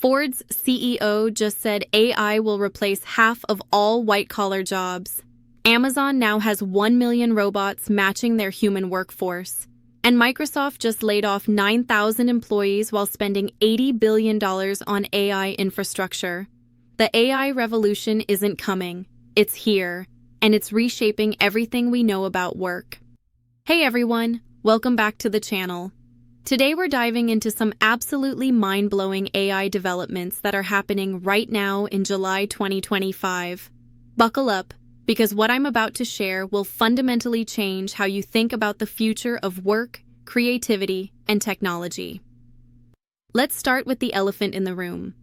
Ford's CEO just said AI will replace half of all white-collar jobs. Amazon now has 1 million robots matching their human workforce. And Microsoft just laid off 9,000 employees while spending $80 billion on AI infrastructure. The AI revolution isn't coming. It's here, and it's reshaping everything we know about work. Hey everyone, welcome back to the channel. Today we're diving into some absolutely mind-blowing AI developments that are happening right now in July 2025. Buckle up, because what I'm about to share will fundamentally change how you think about the future of work, creativity, and technology. Let's start with the elephant in the room.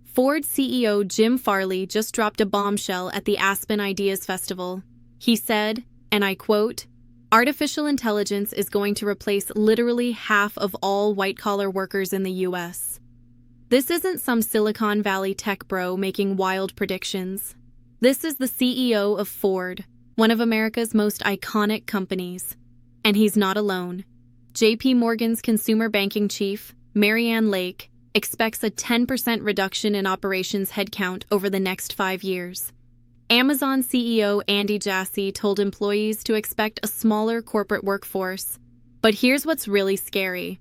Ford CEO Jim Farley just dropped a bombshell at the Aspen Ideas Festival. He said, and I quote, "Artificial intelligence is going to replace literally half of all white-collar workers in the US." This isn't some Silicon Valley tech bro making wild predictions. This is the CEO of Ford, one of America's most iconic companies. And he's not alone. JP Morgan's consumer banking chief, Marianne Lake, expects a 10% reduction in operations headcount over the next 5 years. Amazon CEO Andy Jassy told employees to expect a smaller corporate workforce. But here's what's really scary.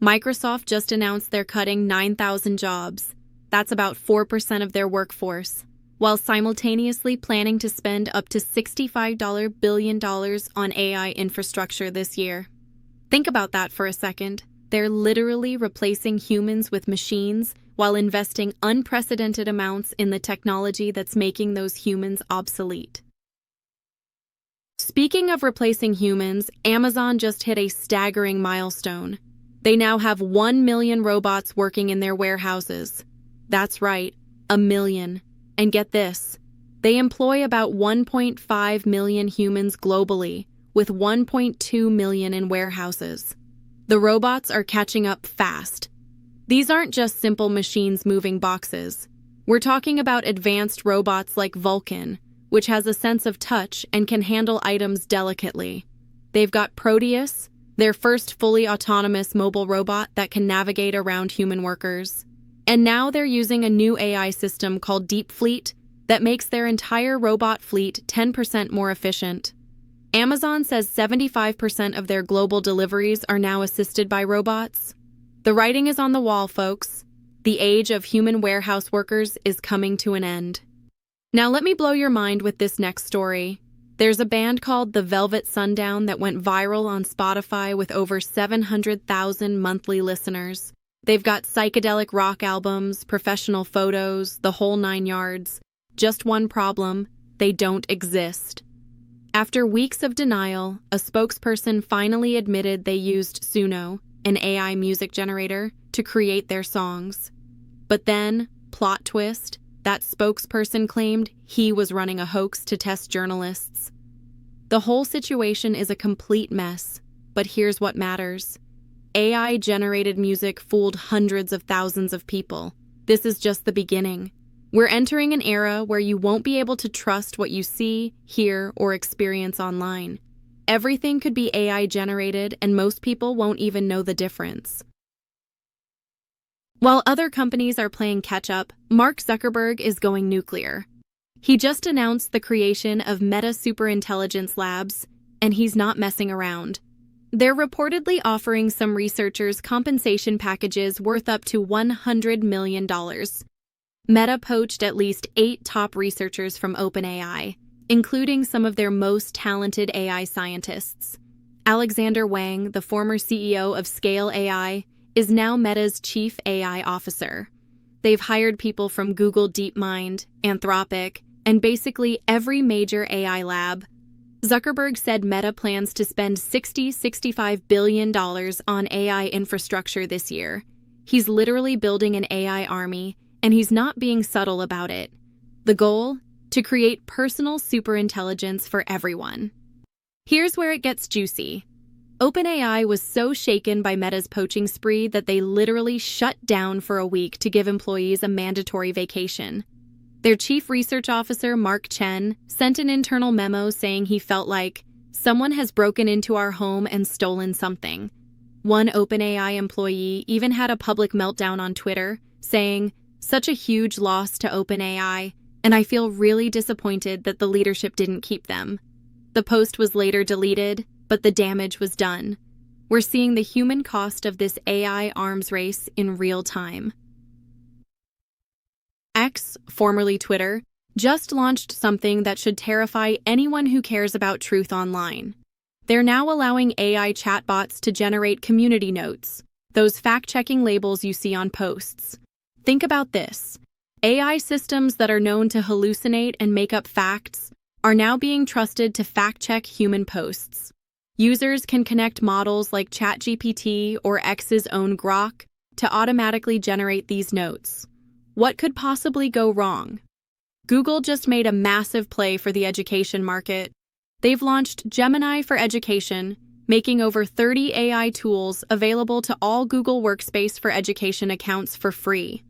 Microsoft just announced they're cutting 9,000 jobs. That's about 4% of their workforce, while simultaneously planning to spend up to $65 billion on AI infrastructure this year. Think about that for a second. They're literally replacing humans with machines while investing unprecedented amounts in the technology that's making those humans obsolete. Speaking of replacing humans, Amazon just hit a staggering milestone. They now have 1 million robots working in their warehouses. That's right, 1 million. And get this, they employ about 1.5 million humans globally, with 1.2 million in warehouses. The robots are catching up fast. These aren't just simple machines moving boxes. We're talking about advanced robots like Vulcan, which has a sense of touch and can handle items delicately. They've got Proteus, their first fully autonomous mobile robot that can navigate around human workers. And now they're using a new AI system called Deep Fleet that makes their entire robot fleet 10% more efficient. Amazon says 75% of their global deliveries are now assisted by robots. The writing is on the wall, folks. The age of human warehouse workers is coming to an end. Now let me blow your mind with this next story. There's a band called The Velvet Sundown that went viral on Spotify with over 700,000 monthly listeners. They've got psychedelic rock albums, professional photos, the whole 9 yards. Just one problem: they don't exist. After weeks of denial, a spokesperson finally admitted they used Suno, an AI music generator, to create their songs. But then, plot twist, that spokesperson claimed he was running a hoax to test journalists. The whole situation is a complete mess, but here's what matters. AI-generated music fooled hundreds of thousands of people. This is just the beginning. We're entering an era where you won't be able to trust what you see, hear, or experience online. Everything could be AI-generated, and most people won't even know the difference. While other companies are playing catch-up, Mark Zuckerberg is going nuclear. He just announced the creation of Meta Superintelligence Labs, and he's not messing around. They're reportedly offering some researchers compensation packages worth up to $100 million. Meta poached at least 8 top researchers from OpenAI, including some of their most talented AI scientists. Alexander Wang, the former CEO of Scale AI, is now Meta's chief AI officer. They've hired people from Google DeepMind, Anthropic, and basically every major AI lab. Zuckerberg said Meta plans to spend $65 billion on AI infrastructure this year. He's literally building an AI army, and he's not being subtle about it. The goal? To create personal superintelligence for everyone. Here's where it gets juicy. OpenAI was so shaken by Meta's poaching spree that they literally shut down for a week to give employees a mandatory vacation. Their chief research officer, Mark Chen, sent an internal memo saying he felt like someone has broken into our home and stolen something. One OpenAI employee even had a public meltdown on Twitter, saying, Such a huge loss to OpenAI, and I feel really disappointed that the leadership didn't keep them. The post was later deleted, but the damage was done. We're seeing the human cost of this AI arms race in real time. X, formerly Twitter, just launched something that should terrify anyone who cares about truth online. They're now allowing AI chatbots to generate community notes, those fact-checking labels you see on posts. Think about this. AI systems that are known to hallucinate and make up facts are now being trusted to fact-check human posts. Users can connect models like ChatGPT or X's own Grok to automatically generate these notes. What could possibly go wrong? Google just made a massive play for the education market. They've launched Gemini for Education, making over 30 AI tools available to all Google Workspace for Education accounts for free.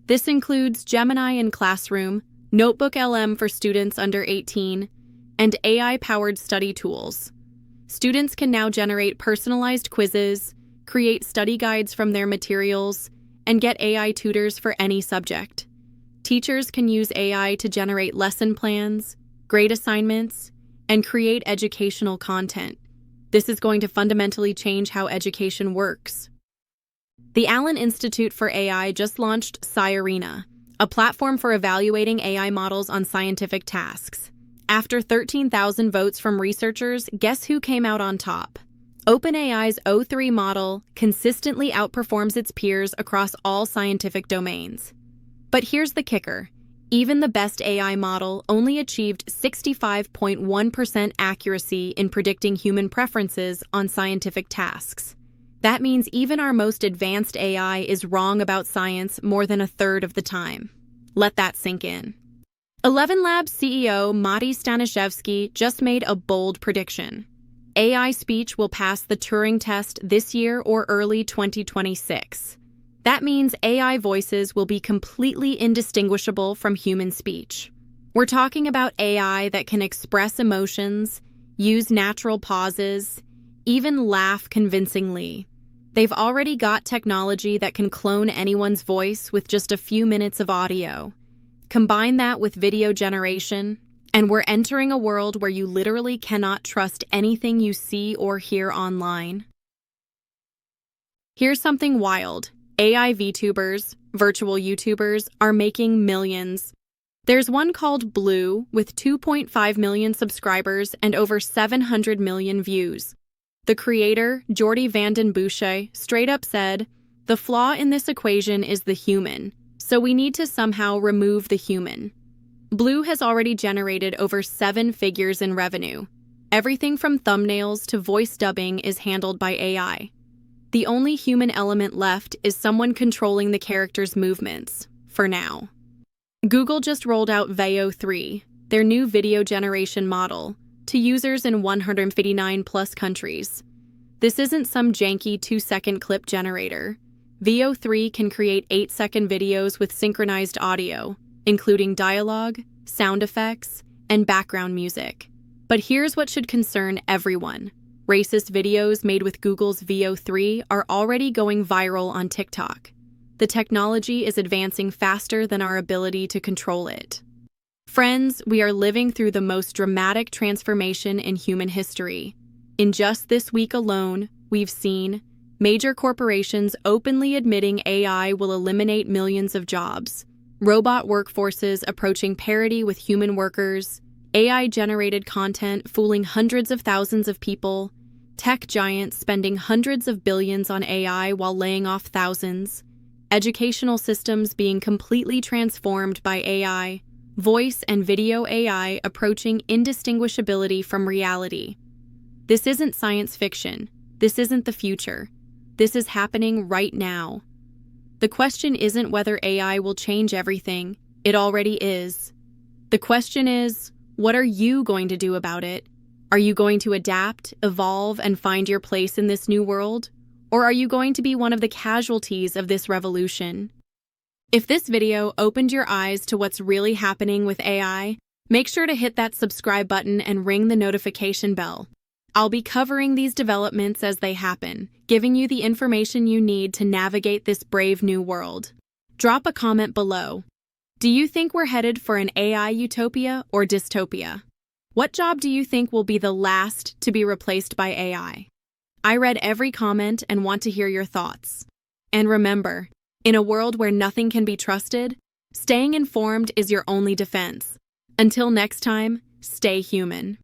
This includes Gemini in Classroom, Notebook LM for students under 18, and AI-powered study tools. Students can now generate personalized quizzes, create study guides from their materials, and get AI tutors for any subject. Teachers can use AI to generate lesson plans, grade assignments, and create educational content. This is going to fundamentally change how education works. The Allen Institute for AI just launched SciArena, a platform for evaluating AI models on scientific tasks. After 13,000 votes from researchers, guess who came out on top? OpenAI's O3 model consistently outperforms its peers across all scientific domains. But here's the kicker. Even the best AI model only achieved 65.1% accuracy in predicting human preferences on scientific tasks. That means even our most advanced AI is wrong about science more than a third of the time. Let that sink in. 11 Labs CEO Mati Stanishevsky just made a bold prediction. AI speech will pass the Turing test this year or early 2026. That means AI voices will be completely indistinguishable from human speech. We're talking about AI that can express emotions, use natural pauses, even laugh convincingly. They've already got technology that can clone anyone's voice with just a few minutes of audio. Combine that with video generation, and we're entering a world where you literally cannot trust anything you see or hear online. Here's something wild. AI VTubers, virtual YouTubers, are making millions. There's one called Blue with 2.5 million subscribers and over 700 million views. The creator, Jordi Vanden Boucher, straight up said, "The flaw in this equation is the human, so we need to somehow remove the human." Blue has already generated over 7 figures in revenue. Everything from thumbnails to voice dubbing is handled by AI. The only human element left is someone controlling the character's movements, for now. Google just rolled out Veo 3, their new video generation model, to users in 159+ countries. This isn't some janky 2-second clip generator. Veo 3 can create 8-second videos with synchronized audio, including dialogue, sound effects, and background music. But here's what should concern everyone. Racist videos made with Google's Veo 3 are already going viral on TikTok. The technology is advancing faster than our ability to control it. Friends, we are living through the most dramatic transformation in human history. In just this week alone, we've seen major corporations openly admitting AI will eliminate millions of jobs, robot workforces approaching parity with human workers, AI-generated content fooling hundreds of thousands of people, tech giants spending hundreds of billions on AI while laying off thousands, educational systems being completely transformed by AI, voice and video AI approaching indistinguishability from reality. This isn't science fiction. This isn't the future. This is happening right now. The question isn't whether AI will change everything. It already is. The question is, what are you going to do about it? Are you going to adapt, evolve, and find your place in this new world? Or are you going to be one of the casualties of this revolution? If this video opened your eyes to what's really happening with AI, make sure to hit that subscribe button and ring the notification bell. I'll be covering these developments as they happen, giving you the information you need to navigate this brave new world. Drop a comment below. Do you think we're headed for an AI utopia or dystopia? What job do you think will be the last to be replaced by AI? I read every comment and want to hear your thoughts. And remember, in a world where nothing can be trusted, staying informed is your only defense. Until next time, stay human.